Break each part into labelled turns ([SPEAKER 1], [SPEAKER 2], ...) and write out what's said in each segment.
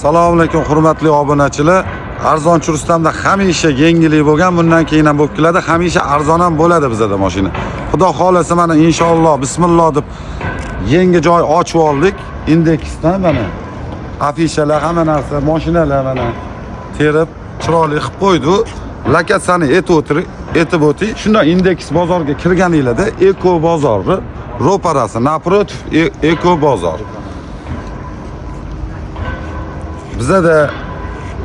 [SPEAKER 1] Assalomu alaykum hurmatli obunachilar. Arzonchi Rustamda hamisha yengillik bo'lgan, bundan keyin ham bo'lib keladi. Hamisha arzon ham bo'ladi bizda mashina. Xudo xolasa mana inshaalloh bismillah deb yangi joy ochib oldik. Indeksdan mana afishalar, hamma narsa, mashinalar mana terib chiroyli qilib qo'ydi. Lokatsiyani aytib o'ting. Shunda indeks bozorga kirganinglarda Eko bozori ro'parasi naprotiv Eko bozor. Bizda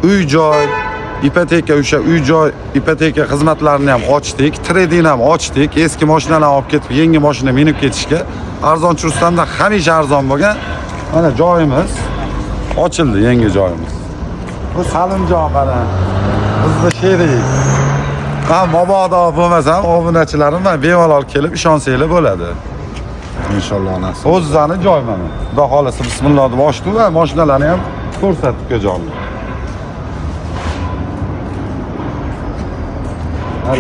[SPEAKER 1] uy-joy, ipoteka, o'sha uy-joy, ipoteka xizmatlarini ham ochdik, trading ham ochdik. Eski mashinalarni olib ketib, yangi mashina minib ketishga Arzonchi Rustamda hamisha arzon bo'lgan. Mana joyimiz ochildi, yangi joyimiz. Bu Salimjon mana bizning sherik. Mabodo bo'lmasam, obunachilarim va bemalol kelib ishonsanglar bo'ladi.
[SPEAKER 2] İnşallah nasip.
[SPEAKER 1] O'zizani joy mana. Xudo xolasa bismillah deb ochdim va mashinalarni ham ko'rsatib ko'jonli.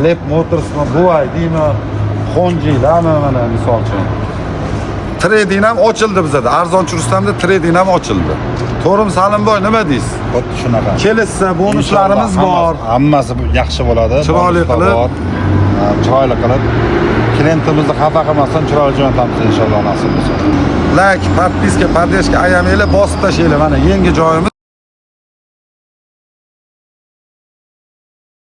[SPEAKER 1] Lep Motors'ni buvay deymi, Honji'dami mana misol uchun. Trading ham ochildi bizda. Arzonchi Rustamda trading ham ochildi. To'g'rim Salimboy, nima deysiz?
[SPEAKER 2] Xuddi shunaqa.
[SPEAKER 1] Kelishsa bonuslarimiz bor.
[SPEAKER 2] Hammasi yaxshi bo'ladi.
[SPEAKER 1] Chiroyli qilib,
[SPEAKER 2] chiroyli qilib klientimizni xafa qilmasdan chiroyli jo'natamiz inshaalloh nasib bo'lsa.
[SPEAKER 1] Like, podpiska, podeshka ayamanglar, bosib tashlaylar. Mana yangi joyimiz